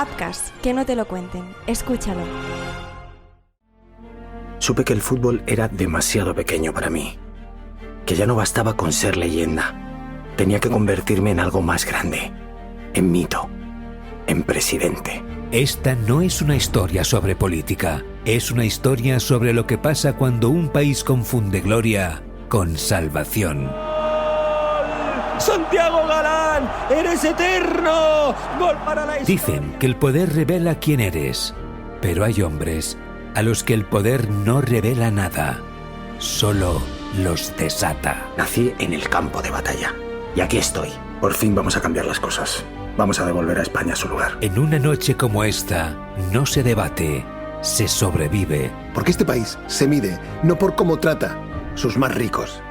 Upcast, que no te lo cuenten. Escúchalo. Supe que el fútbol era demasiado pequeño para mí, que ya no bastaba con ser leyenda. Tenía que convertirme en algo más grande, en mito, en presidente. Esta no es una historia sobre política, es una historia sobre lo que pasa cuando un país confunde gloria con salvación. ¡Santiago Galán! ¡Eres eterno! ¡Gol para la historia! Dicen que el poder revela quién eres, pero hay hombres a los que el poder no revela nada, solo los desata. Nací en el campo de batalla y aquí estoy. Por fin vamos a cambiar las cosas. Vamos a devolver a España su lugar. En una noche como esta, no se debate, se sobrevive. Porque este país se mide no por cómo trata sus más ricos,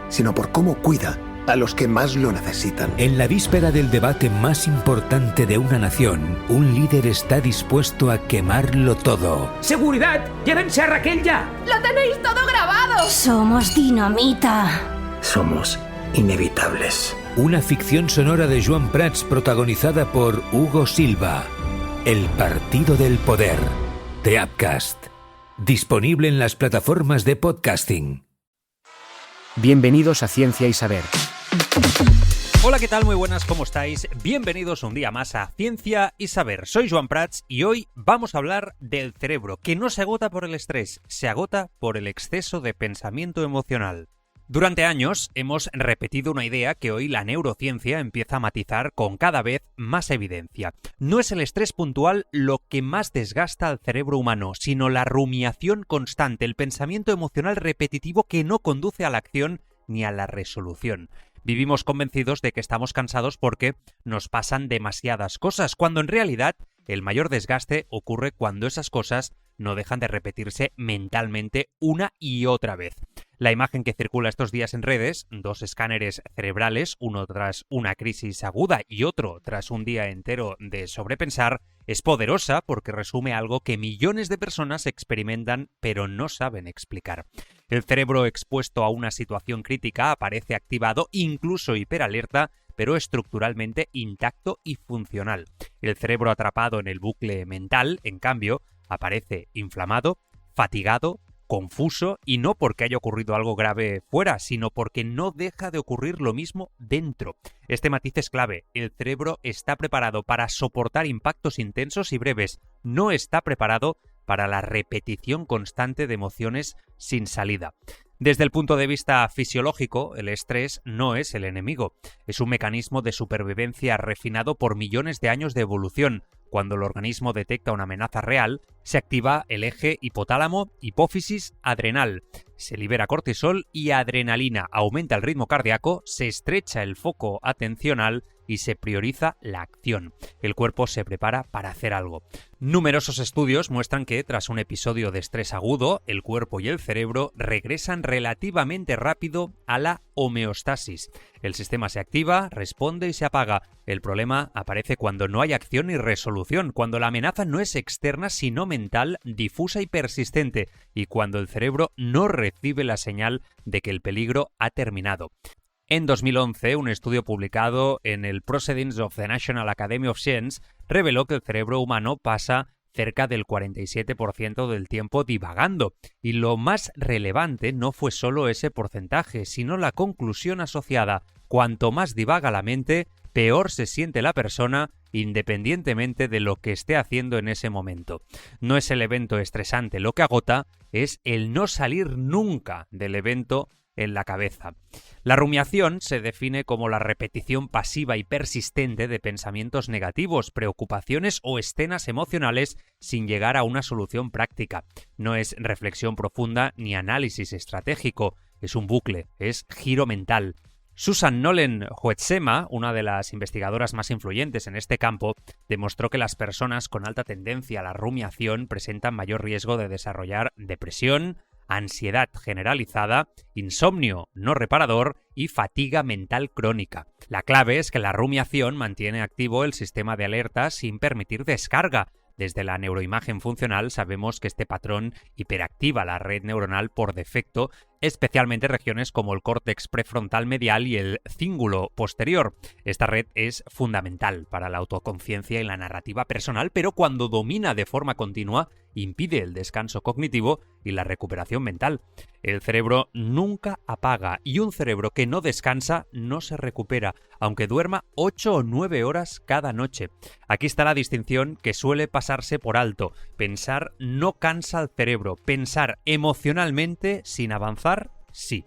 sino por cómo cuida a los que más lo necesitan. En la víspera del debate más importante de una nación, un líder está dispuesto a quemarlo todo. ¡Seguridad! ¡Llévense a Raquel ya! ¡Lo tenéis todo grabado! Somos dinamita. Somos inevitables. Una ficción sonora de Joan Prats protagonizada por Hugo Silva. El Partido del Poder, de Upcast. Disponible en las plataformas de podcasting. Bienvenidos a Ciencia y Saber. Hola, ¿qué tal? Muy buenas, ¿cómo estáis? Bienvenidos un día más a Ciencia y Saber. Soy Joan Prats y hoy vamos a hablar del cerebro, que no se agota por el estrés, se agota por el exceso de pensamiento emocional. Durante años hemos repetido una idea que hoy la neurociencia empieza a matizar con cada vez más evidencia. No es el estrés puntual lo que más desgasta al cerebro humano, sino la rumiación constante, el pensamiento emocional repetitivo que no conduce a la acción ni a la resolución. Vivimos convencidos de que estamos cansados porque nos pasan demasiadas cosas, cuando en realidad el mayor desgaste ocurre cuando esas cosas no dejan de repetirse mentalmente una y otra vez. La imagen que circula estos días en redes, dos escáneres cerebrales, uno tras una crisis aguda y otro tras un día entero de sobrepensar, es poderosa porque resume algo que millones de personas experimentan pero no saben explicar. El cerebro expuesto a una situación crítica aparece activado, incluso hiperalerta, pero estructuralmente intacto y funcional. El cerebro atrapado en el bucle mental, en cambio, aparece inflamado, fatigado, confuso, y no porque haya ocurrido algo grave fuera, sino porque no deja de ocurrir lo mismo dentro. Este matiz es clave. El cerebro está preparado para soportar impactos intensos y breves. No está preparado para la repetición constante de emociones sin salida. Desde el punto de vista fisiológico, el estrés no es el enemigo. Es un mecanismo de supervivencia refinado por millones de años de evolución. Cuando el organismo detecta una amenaza real, se activa el eje hipotálamo-hipófisis-adrenal. Se libera cortisol y adrenalina, aumenta el ritmo cardíaco, se estrecha el foco atencional y se prioriza la acción. El cuerpo se prepara para hacer algo. Numerosos estudios muestran que tras un episodio de estrés agudo, el cuerpo y el cerebro regresan relativamente rápido a la homeostasis. El sistema se activa, responde y se apaga. El problema aparece cuando no hay acción ni resolución, cuando la amenaza no es externa sino mental, difusa y persistente, y cuando el cerebro no recibe la señal de que el peligro ha terminado. En 2011, un estudio publicado en el Proceedings of the National Academy of Science reveló que el cerebro humano pasa cerca del 47% del tiempo divagando. Y lo más relevante no fue solo ese porcentaje, sino la conclusión asociada. Cuanto más divaga la mente, peor se siente la persona, independientemente de lo que esté haciendo en ese momento. No es el evento estresante lo que agota, es el no salir nunca del evento en la cabeza. La rumiación se define como la repetición pasiva y persistente de pensamientos negativos, preocupaciones o escenas emocionales sin llegar a una solución práctica. No es reflexión profunda ni análisis estratégico, es un bucle, es giro mental. Susan Nolen-Huetzema, una de las investigadoras más influyentes en este campo, demostró que las personas con alta tendencia a la rumiación presentan mayor riesgo de desarrollar depresión, ansiedad generalizada, insomnio no reparador y fatiga mental crónica. La clave es que la rumiación mantiene activo el sistema de alerta sin permitir descarga. Desde la neuroimagen funcional sabemos que este patrón hiperactiva la red neuronal por defecto especialmente regiones como el córtex prefrontal medial y el cíngulo posterior. Esta red es fundamental para la autoconciencia y la narrativa personal, pero cuando domina de forma continua, impide el descanso cognitivo y la recuperación mental. El cerebro nunca apaga y un cerebro que no descansa no se recupera, aunque duerma 8 o 9 horas cada noche. Aquí está la distinción que suele pasarse por alto. Pensar no cansa al cerebro. Pensar emocionalmente sin avanzar, sí.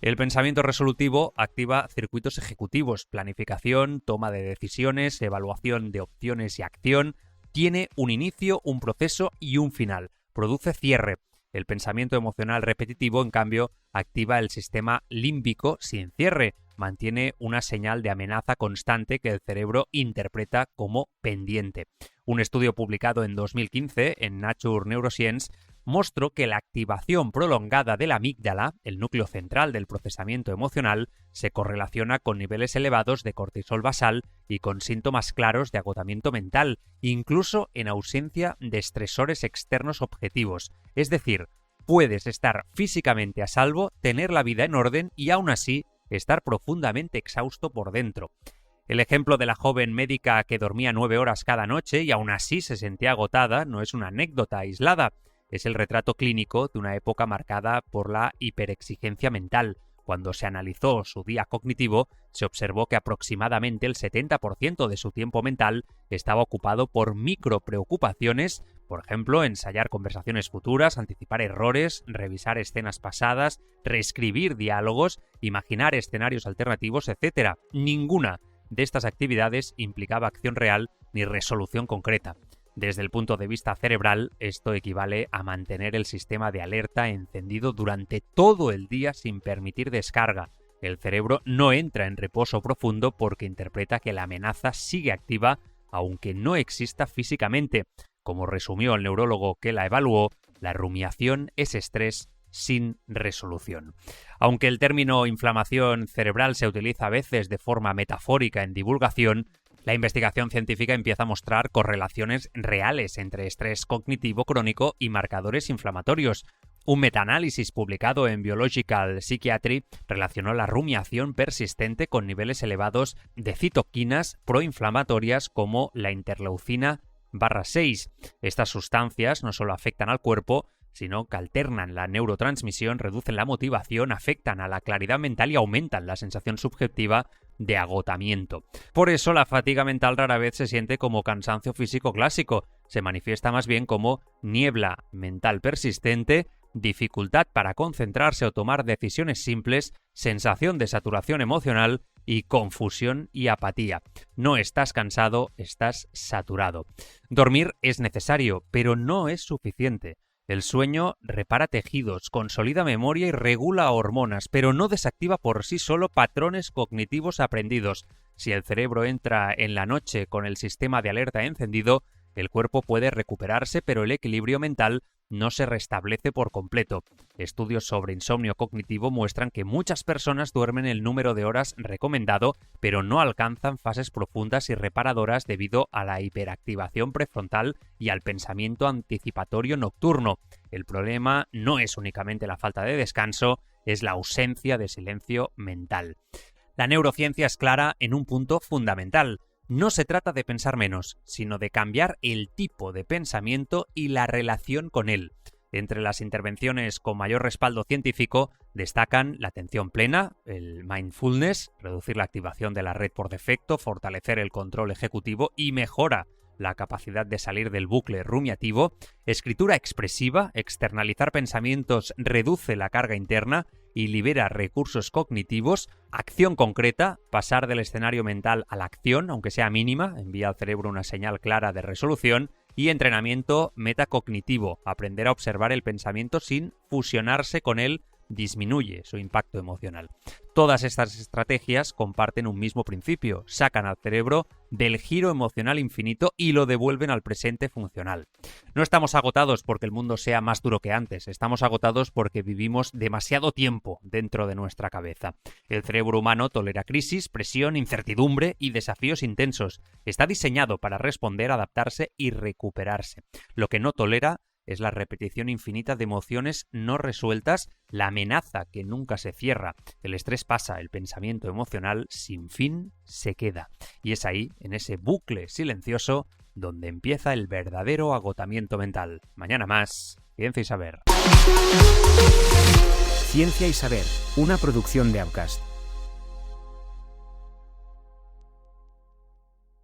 El pensamiento resolutivo activa circuitos ejecutivos, planificación, toma de decisiones, evaluación de opciones y acción. Tiene un inicio, un proceso y un final. Produce cierre. El pensamiento emocional repetitivo, en cambio, activa el sistema límbico sin cierre. Mantiene una señal de amenaza constante que el cerebro interpreta como pendiente. Un estudio publicado en 2015 en Nature Neuroscience mostró que la activación prolongada de la amígdala, el núcleo central del procesamiento emocional, se correlaciona con niveles elevados de cortisol basal y con síntomas claros de agotamiento mental, incluso en ausencia de estresores externos objetivos. Es decir, puedes estar físicamente a salvo, tener la vida en orden y aún así estar profundamente exhausto por dentro. El ejemplo de la joven médica que dormía 9 horas cada noche y aún así se sentía agotada no es una anécdota aislada. Es el retrato clínico de una época marcada por la hiperexigencia mental. Cuando se analizó su día cognitivo, se observó que aproximadamente el 70% de su tiempo mental estaba ocupado por micropreocupaciones, por ejemplo, ensayar conversaciones futuras, anticipar errores, revisar escenas pasadas, reescribir diálogos, imaginar escenarios alternativos, etc. Ninguna de estas actividades implicaba acción real ni resolución concreta. Desde el punto de vista cerebral, esto equivale a mantener el sistema de alerta encendido durante todo el día sin permitir descarga. El cerebro no entra en reposo profundo porque interpreta que la amenaza sigue activa aunque no exista físicamente. Como resumió el neurólogo que la evaluó, la rumiación es estrés sin resolución. Aunque el término inflamación cerebral se utiliza a veces de forma metafórica en divulgación, la investigación científica empieza a mostrar correlaciones reales entre estrés cognitivo crónico y marcadores inflamatorios. Un metaanálisis publicado en Biological Psychiatry relacionó la rumiación persistente con niveles elevados de citoquinas proinflamatorias como la interleucina-6. Estas sustancias no solo afectan al cuerpo, sino que alternan la neurotransmisión, reducen la motivación, afectan a la claridad mental y aumentan la sensación subjetiva de agotamiento. Por eso la fatiga mental rara vez se siente como cansancio físico clásico, se manifiesta más bien como niebla mental persistente, dificultad para concentrarse o tomar decisiones simples, sensación de saturación emocional y confusión y apatía. No estás cansado, estás saturado. Dormir es necesario, pero no es suficiente. El sueño repara tejidos, consolida memoria y regula hormonas, pero no desactiva por sí solo patrones cognitivos aprendidos. Si el cerebro entra en la noche con el sistema de alerta encendido, el cuerpo puede recuperarse, pero el equilibrio mental no se restablece por completo. Estudios sobre insomnio cognitivo muestran que muchas personas duermen el número de horas recomendado, pero no alcanzan fases profundas y reparadoras debido a la hiperactivación prefrontal y al pensamiento anticipatorio nocturno. El problema no es únicamente la falta de descanso, es la ausencia de silencio mental. La neurociencia es clara en un punto fundamental. No se trata de pensar menos, sino de cambiar el tipo de pensamiento y la relación con él. Entre las intervenciones con mayor respaldo científico destacan la atención plena, el mindfulness, reducir la activación de la red por defecto, fortalecer el control ejecutivo y mejora la capacidad de salir del bucle rumiativo, escritura expresiva, externalizar pensamientos reduce la carga interna y libera recursos cognitivos, acción concreta, pasar del escenario mental a la acción, aunque sea mínima, envía al cerebro una señal clara de resolución, y entrenamiento metacognitivo, aprender a observar el pensamiento sin fusionarse con él, disminuye su impacto emocional. Todas estas estrategias comparten un mismo principio, sacan al cerebro del giro emocional infinito y lo devuelven al presente funcional. No estamos agotados porque el mundo sea más duro que antes, estamos agotados porque vivimos demasiado tiempo dentro de nuestra cabeza. El cerebro humano tolera crisis, presión, incertidumbre y desafíos intensos. Está diseñado para responder, adaptarse y recuperarse. Lo que no tolera es la repetición infinita de emociones no resueltas, la amenaza que nunca se cierra. El estrés pasa, el pensamiento emocional sin fin se queda. Y es ahí, en ese bucle silencioso, donde empieza el verdadero agotamiento mental. Mañana más, Ciencia y Saber. Ciencia y Saber, una producción de Apcast.